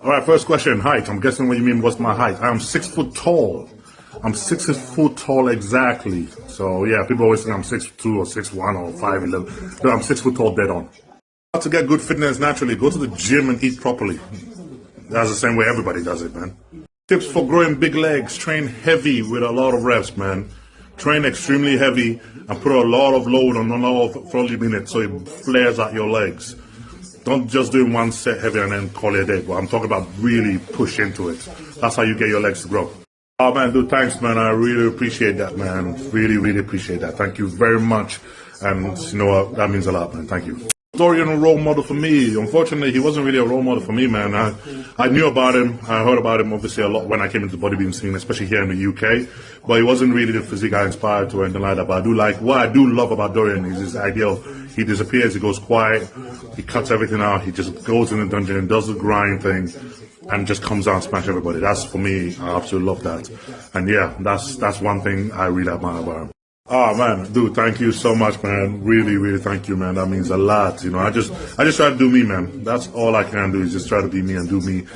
All right, first question, height. I'm guessing what you mean, what's my height? I'm 6 foot tall. I'm 6 foot tall exactly. So yeah, people always think I'm 6'2" or 6'1" or 5'11". No, I'm 6 foot tall dead on. To get good fitness naturally, go to the gym and eat properly. That's the same way everybody does it, man. Tips for growing big legs: train heavy with a lot of reps, man. Train extremely heavy and put a lot of load on a lot of 40 minutes so it flares out your legs. Don't just do one set heavy and then call it a day. But I'm talking about really push into it. That's how you get your legs to grow. Oh man, dude, thanks, man. I really appreciate that, man. Really, really appreciate that. Thank you very much. And you know what? That means a lot, man. Thank you. Dorian, a role model for me. Unfortunately, he wasn't really a role model for me, man. I knew about him. I heard about him obviously a lot when I came into the bodybuilding scene, especially here in the UK. But he wasn't really the physique I inspired to or anything like that. But what I do love about Dorian is his ideal. He disappears, he goes quiet, he cuts everything out, he just goes in the dungeon and does the grind thing and just comes out and smash everybody. That's, for me, I absolutely love that. And yeah, that's one thing I really admire about him. Oh man, dude, thank you so much, man. Really, really thank you, man. That means a lot. You know, I just try to do me, man. That's all I can do is just try to be me and do me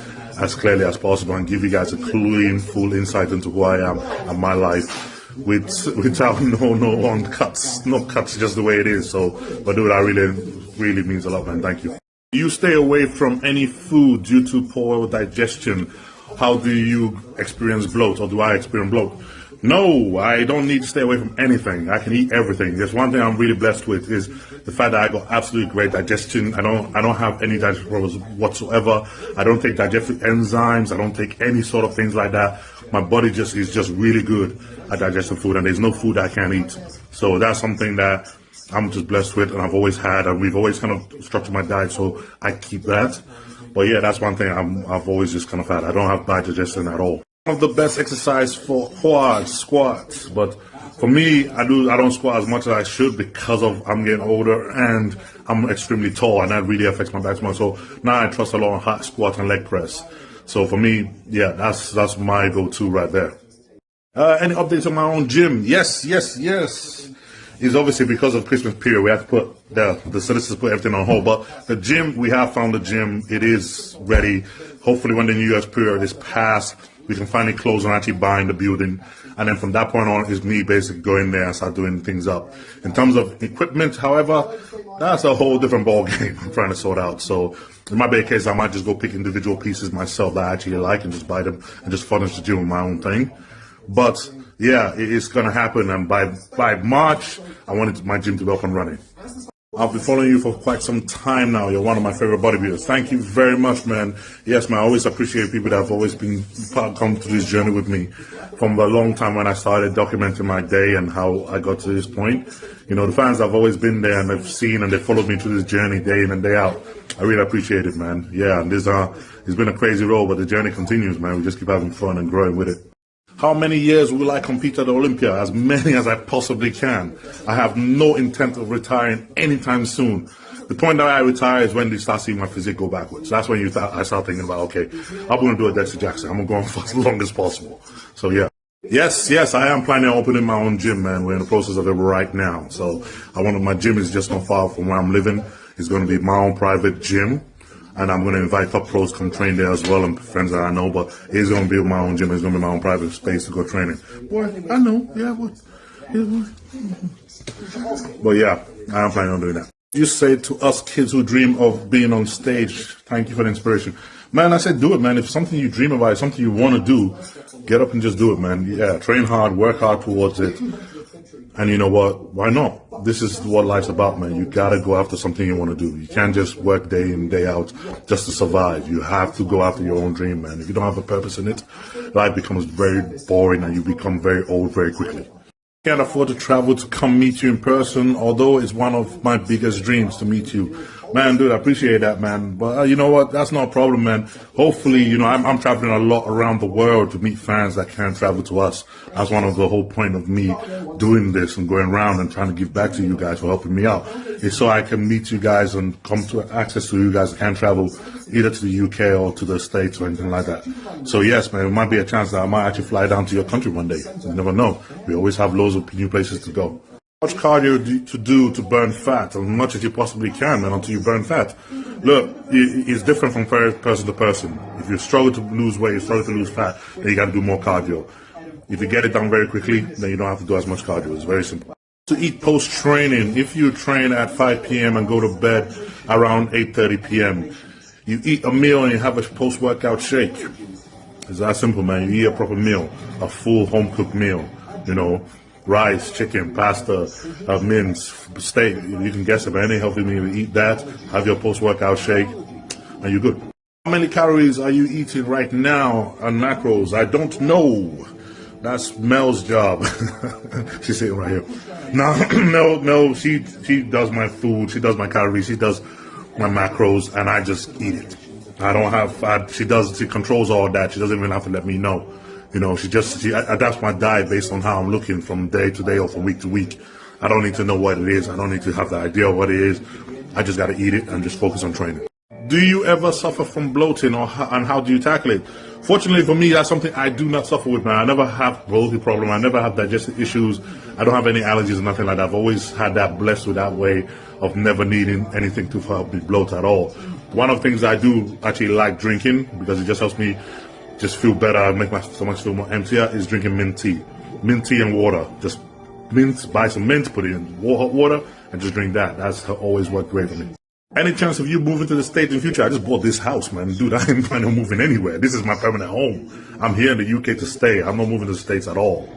as clearly as possible and give you guys a clean, full insight into who I am and my life without no cuts, no cuts, just the way it is. So, but dude, that really means a lot, man. Thank you. You stay away from any food due to poor digestion. How do you experience bloat, or do I experience bloat? No, I don't need to stay away from anything. I can eat everything. There's one thing I'm really blessed with is the fact that I got absolutely great digestion. I don't have any digestive problems whatsoever. I don't take digestive enzymes. I don't take any sort of things like that. My body is just really good at digesting food, and there's no food I can't eat. So that's something that I'm just blessed with, and I've always had, and we've always kind of structured my diet so I keep that. But yeah, that's one thing I've always just kind of had. I don't have bad digestion at all. One of the best exercise for quads, squats, but for me, I don't squat as much as I should because I'm getting older and I'm extremely tall, and that really affects my back so much. So now I trust a lot on hot squat and leg press. So for me, yeah, that's my go-to right there. Any updates on my own gym? Yes. It's obviously because of Christmas period, we have to put the solicitors put everything on hold. But the gym, we have found the gym. It is ready. Hopefully, when the New Year's period is passed, we can finally close on actually buying the building. And then from that point on is me basically going there and start doing things up. In terms of equipment, however, that's a whole different ball game I'm trying to sort out. So it might be a case I might just go pick individual pieces myself that I actually like and just buy them and just furnish the gym with my own thing. But yeah, it's going to happen. And by March, I wanted my gym to be up and running. I've been following you for quite some time now. You're one of my favorite bodybuilders. Thank you very much, man. Yes, man, I always appreciate people that have always come to this journey with me from a long time when I started documenting my day and how I got to this point. You know, the fans have always been there and they've seen and they followed me through this journey day in and day out. I really appreciate it, man. Yeah, and it's been a crazy road, but the journey continues, man. We just keep having fun and growing with it. How many years will I compete at Olympia? As many as I possibly can. I have no intent of retiring anytime soon. The point that I retire is when you start seeing my physique go backwards. That's when I start thinking about, okay, I'm going to do a Dexter Jackson. I'm going to go on for as long as possible. So yeah. Yes, I am planning on opening my own gym, man. We're in the process of it right now. So my gym is just not far from where I'm living. It's going to be my own private gym. And I'm going to invite top pros to come train there as well and friends that I know. But it's going to be my own gym. It's going to be my own private space to go training. Boy, I know. Yeah, but yeah, I am planning on doing that. You say to us kids who dream of being on stage, thank you for the inspiration. Man, I said do it, man. If it's something you dream about, it's something you want to do, get up and just do it, man. Yeah, train hard, work hard towards it. And you know what? Why not? This is what life's about, man. You gotta go after something you want to do. You can't just work day in, day out just to survive. You have to go after your own dream, man. If you don't have a purpose in it, life becomes very boring and you become very old very quickly. Can't afford to travel to come meet you in person, although it's one of my biggest dreams to meet you. Man, dude, I appreciate that, man. But you know what? That's not a problem, man. Hopefully, you know, I'm traveling a lot around the world to meet fans that can't travel to us. That's one of the whole point of me doing this and going around and trying to give back to you guys for helping me out. It's so I can meet you guys and come to access to you guys that can't travel either to the UK or to the States or anything like that. So yes, man, it might be a chance that I might actually fly down to your country one day. You never know. We always have loads of new places to go. Much cardio to do to burn fat, as much as you possibly can, and until you burn fat. Look, it's different from person to person. If you struggle to lose weight, you struggle to lose fat, then you got to do more cardio. If you get it done very quickly, then you don't have to do as much cardio. It's very simple. To eat post-training, if you train at 5 p.m. and go to bed around 8:30 p.m., you eat a meal and you have a post-workout shake. It's that simple, man. You eat a proper meal, a full home-cooked meal, you know. Rice, chicken, pasta, mince, steak. You can guess it, but any healthy meal, you eat that, have your post-workout shake, and you're good. How many calories are you eating right now on macros? I don't know. That's Mel's job. She's sitting right here. No, Mel, she does my food, she does my calories, she does my macros, and I just eat it. I don't have, she controls all that. She doesn't even have to let me know. You know, she adapts my diet based on how I'm looking from day to day or from week to week. I don't need to know what it is. I don't need to have the idea of what it is. I just got to eat it and just focus on training. Do you ever suffer from bloating, and how do you tackle it? Fortunately for me, that's something I do not suffer with, man. I never have bloating problem. I never have digestive issues. I don't have any allergies or nothing like that. I've always had that, blessed with that way of never needing anything to help me bloat at all. One of the things I do actually like drinking, because it just helps me just feel better and make my stomach feel more emptier, is drinking mint tea. Mint tea and water. Just mint, buy some mint, put it in hot water, and just drink that. That's always worked great for me. Any chance of you moving to the States in the future? I just bought this house, man. Dude, I ain't planning on moving anywhere. This is my permanent home. I'm here in the UK to stay. I'm not moving to the States at all.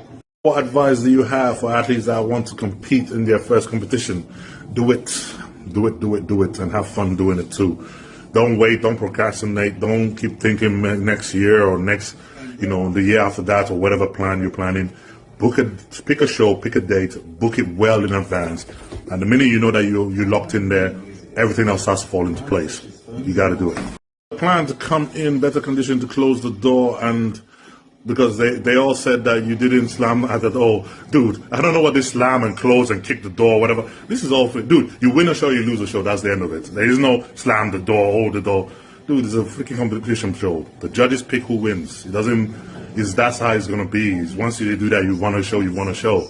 What advice do you have for athletes that want to compete in their first competition? Do it. Do it, do it, do it, and have fun doing it too. Don't wait, don't procrastinate, don't keep thinking next year or next, the year after that or whatever plan you're planning. Pick a show, pick a date, book it well in advance. And the minute you know that you're locked in there, everything else starts to fall into place. You got to do it. Plan to come in better condition to close the door, and because they all said that you didn't slam. I thought, oh, dude, I don't know what this slam and close and kick the door, whatever. This is all for, dude, you win a show, you lose a show. That's the end of it. There is no slam the door, hold the door. Dude, it's a freaking competition show. The judges pick who wins. That's how it's going to be. Once you do that, you won a show, you won a show.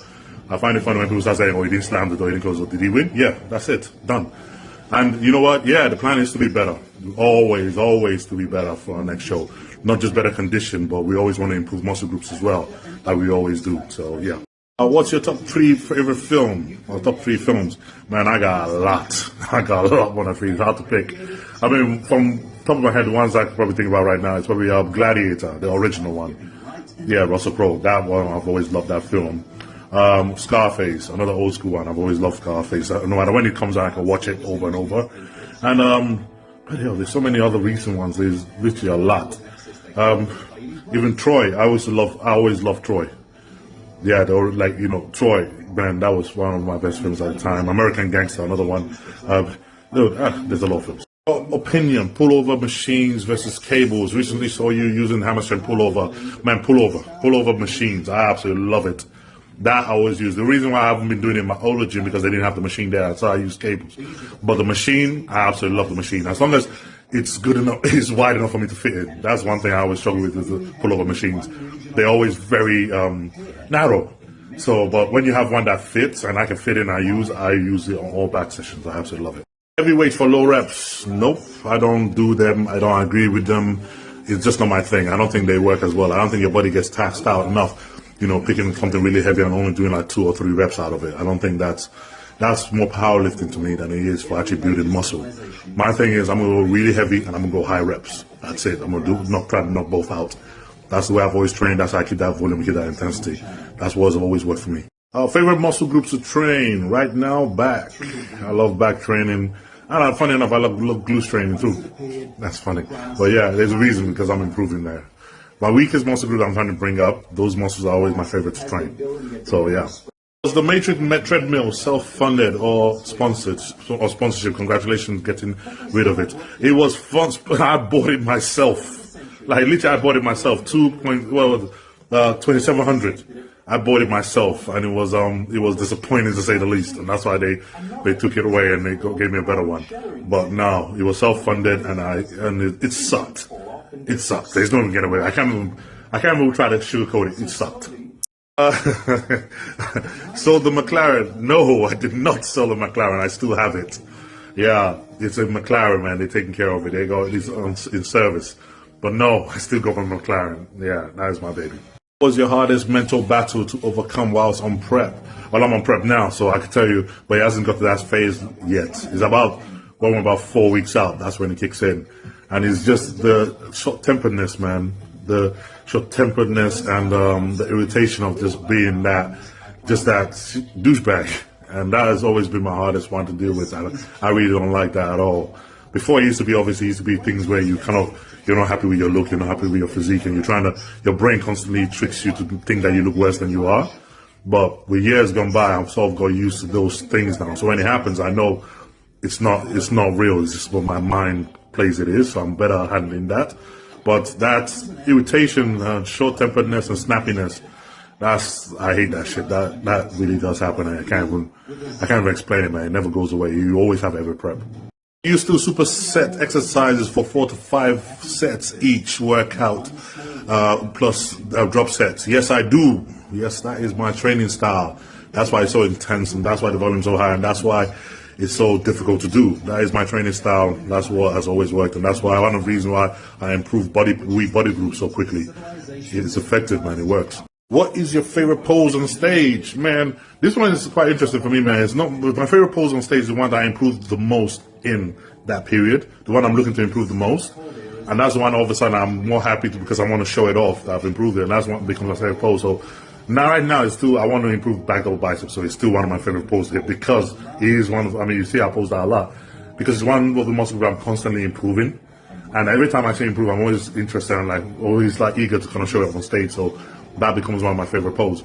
I find it funny when people start saying, oh, he didn't slam the door, he didn't close the door. Did he win? Yeah, that's it. Done. And you know what? Yeah, the plan is to be better. Always to be better for our next show. Not just better condition, but we always want to improve muscle groups as well, like we always do. So, yeah. What's your top 3 favorite film, or top 3 films? Man, I got a lot. I got a lot more than 3. It's hard to pick. I mean, from top of my head, the ones I can probably think about right now is probably Gladiator, the original one. Yeah, Russell Crowe. That one, I've always loved that film. Scarface, another old school one. I've always loved Scarface. No matter when it comes out, I can watch it over and over. And there's so many other recent ones. There's literally a lot. Even Troy. I always loved Troy. Yeah, they were like, Troy. Man, that was one of my best films at the time. American Gangster, another one. There's a lot of films. Opinion: pullover machines versus cables. Recently saw you using hamstring pullover. Man, pullover machines. I absolutely love it. That I always use. The reason why I haven't been doing it in my older gym because they didn't have the machine there, so I use cables. But the machine, I absolutely love the machine. As long as it's good enough, it's wide enough for me to fit in. That's one thing I always struggle with is the pullover machines. They're always very narrow. So, but when you have one that fits and I can fit in, I use it on all back sessions. I absolutely love it. Heavy weights for low reps. Nope, I don't do them. I don't agree with them. It's just not my thing. I don't think they work as well. I don't think your body gets taxed out enough. Picking something really heavy and only doing like 2 or 3 reps out of it. I don't think that's more powerlifting to me than it is for actually building muscle. My thing is I'm going to go really heavy and I'm going to go high reps. That's it. I'm going to try to knock both out. That's the way I've always trained. That's how I keep that volume, keep that intensity. That's what's always worked for me. Favorite muscle groups to train right now? Back. I love back training. And funny enough, I love glutes training too. That's funny. But yeah, there's a reason because I'm improving there. My weakest muscle group I'm trying to bring up, those muscles are always my favorite to train. So yeah. Was the Matrix treadmill self-funded or sponsored or sponsorship? Congratulations getting rid of it. It was fun. I bought it myself. Like literally, I bought it myself. 2,700. I bought it myself, and it was disappointing to say the least. And that's why they took it away and they gave me a better one. But no, it was self-funded, and it sucked. It sucked. There's no getting away. I can't even try to sugarcoat it. It sucked. Sold the McLaren. No, I did not sell the McLaren. I still have it. Yeah, it's a McLaren, man. They're taking care of it. They got it in service. But no, I still got my McLaren. Yeah, that is my baby. What was your hardest mental battle to overcome whilst on prep? Well, I'm on prep now, so I can tell you, but it hasn't got to that phase yet. It's about, well, we're about 4 weeks out. That's when it kicks in. And it's just the short-temperedness, man. The short-temperedness and the irritation of just being that douchebag. And that has always been my hardest one to deal with. I really don't like that at all. Before it used to be things where you're not happy with your look, you're not happy with your physique, and your brain constantly tricks you to think that you look worse than you are. But with years gone by, I've sort of got used to those things now. So when it happens, I know it's not real. It's just what my mind plays it is. So I'm better at handling that. But that irritation, short-temperedness, and snappiness, I hate that shit. That really does happen. I can't even explain it, man. It never goes away. You always have every prep. You still superset exercises for 4 to 5 sets each workout, plus drop sets. Yes, I do. Yes, that is my training style. That's why it's so intense, and that's why the volume's so high, and that's why it's so difficult to do. That is my training style. That's what has always worked, and that's why one of the reasons why I improved weak body groups so quickly. It's effective, man. It works. What is your favorite pose on stage? Man, this one is quite interesting for me, man. It's not my favorite pose on stage is the one that I improved the most in that period, the one I'm looking to improve the most. And that's the one all of a sudden I'm more happy to, because I want to show it off that I've improved it. And that's what becomes my favorite pose. So right now it's still, I want to improve back double biceps. So it's still one of my favorite poses because it is one of, you see I pose that a lot. Because it's one of the muscles where I'm constantly improving. And every time I say improve, I'm always interested and always eager to kind of show it on stage. So that becomes one of my favorite poses.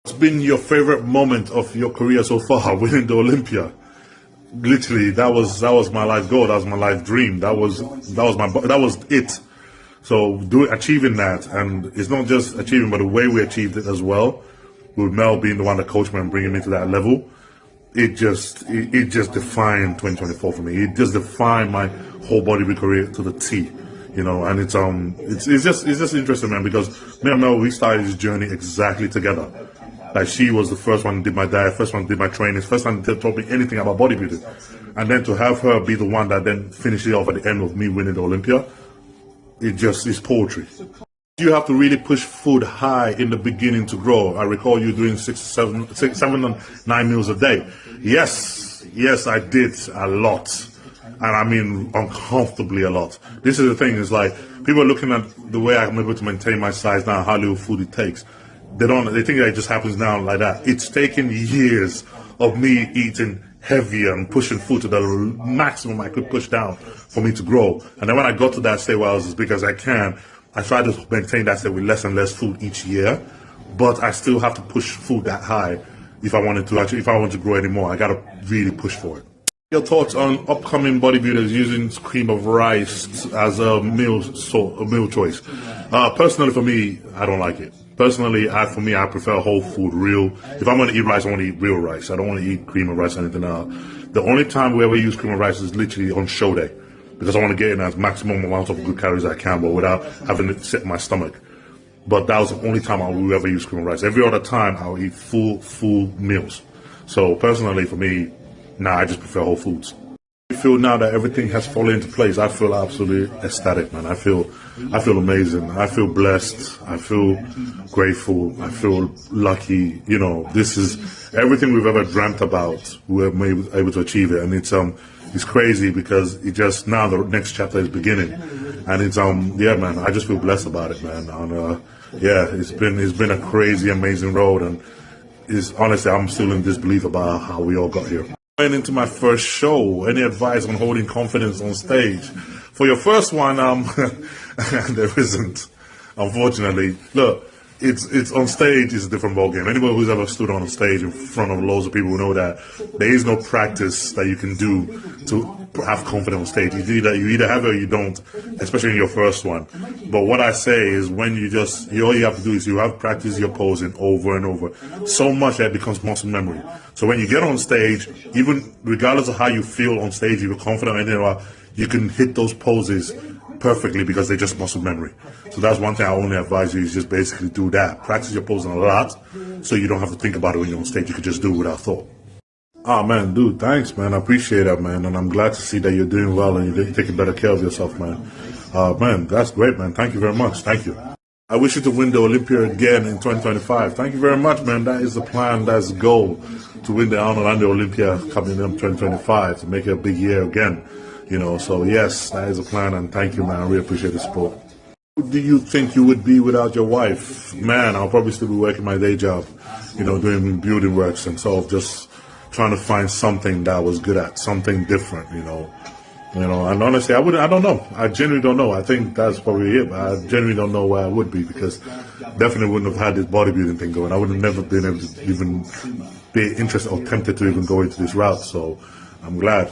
What's been your favorite moment of your career so far? Winning the Olympia. Literally, that was my life goal. That was my life dream. That was it. So achieving that, and it's not just achieving, but the way we achieved it as well, with Mel being the one that coached me and bringing me to that level, it just defined 2024 for me. It just defined my whole bodybuilding career to the T. And it's just interesting, man, because me and Mel, we started this journey exactly together. She was the first one who did my diet, first one who did my training, first one who taught me anything about bodybuilding. And then to have her be the one that then finished it off at the end of me winning the Olympia, it just is poetry. You have to really push food high in the beginning to grow. I recall you doing 7 and 9 meals a day. Yes, I did a lot. And I mean uncomfortably a lot. This is the thing, is people are looking at the way I'm able to maintain my size now, how little food it takes. They think that it just happens now like that. It's taken years of me eating heavier and pushing food to the maximum I could push down for me to grow. And then when I got to that state where I was as big as I can, I tried to maintain that state with less and less food each year. But I still have to push food that high if I wanted to grow anymore. I gotta really push for it. Your thoughts on upcoming bodybuilders using cream of rice as a meal choice? Personally, for me, I don't like it. Personally, for me, I prefer whole food, real. If I'm going to eat rice, I want to eat real rice. I don't want to eat cream of rice or anything else. The only time we ever use cream of rice is literally on show day, because I want to get in as maximum amount of good calories as I can, but without having it sit in my stomach. But that was the only time I will ever use cream of rice. Every other time, I will eat full meals. So personally, for me, I just prefer whole foods. I feel now that everything has fallen into place. I feel absolutely ecstatic, man. I feel amazing. I feel blessed. I feel grateful. I feel lucky. This is everything we've ever dreamt about. We're able to achieve it, and it's crazy because it just now the next chapter is beginning, and it's man. I just feel blessed about it, man. And it's been a crazy, amazing road, and honestly, I'm still in disbelief about how we all got here. Going into my first show, any advice on holding confidence on stage? For your first one, there isn't, unfortunately. Look, it's on stage is a different ballgame. Anybody who's ever stood on a stage in front of loads of people will know that there is no practice that you can do to have confidence on stage. You either have it or you don't, especially in your first one. But what I say is, when all you have to do is you have practice your posing over and over, so much that it becomes muscle memory. So when you get on stage, even regardless of how you feel on stage, if you're confident or anything, you can hit those poses perfectly because they're just muscle memory. So that's one thing I only advise you is just basically do that. Practice your posing a lot so you don't have to think about it when you're on stage. You can just do it without thought. Oh, man, dude, thanks, man. I appreciate that, man. And I'm glad to see that you're doing well and you're taking better care of yourself, man. Man, that's great, man. Thank you very much. Thank you. I wish you to win the Olympia again in 2025. Thank you very much, man. That is the plan. That's the goal, to win the Orlando Olympia coming in 2025, to make it a big year again. You know, so yes, that is the plan. And thank you, man. I really appreciate the support. Who do you think you would be without your wife? Man, I'll probably still be working my day job, you know, doing building works and sort of just trying to find something that I was good at, something different, you know. And honestly, I don't know. I genuinely don't know. I think that's probably it. But I genuinely don't know where I would be, because definitely wouldn't have had this bodybuilding thing going. I would have never been able to even be interested or tempted to even go into this route. So I'm glad.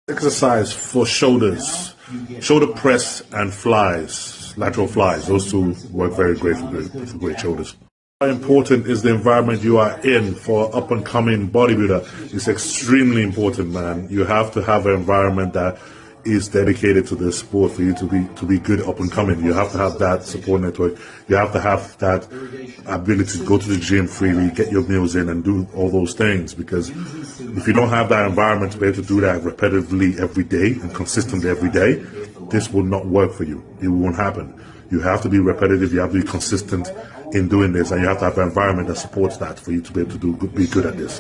Exercise for shoulders, shoulder press and flies, lateral flies. Those two work very great for great shoulders. How important is the environment you are in for up and coming bodybuilder? It's extremely important, man. You have to have an environment that is dedicated to the sport for you to be good up and coming. You have to have that support network. You have to have that ability to go to the gym freely, get your meals in, and do all those things. Because if you don't have that environment to be able to do that repetitively every day and consistently every day, this will not work for you. It won't happen. You have to be repetitive. You have to be consistent in doing this, and you have to have an environment that supports that for you to be able to be good at this.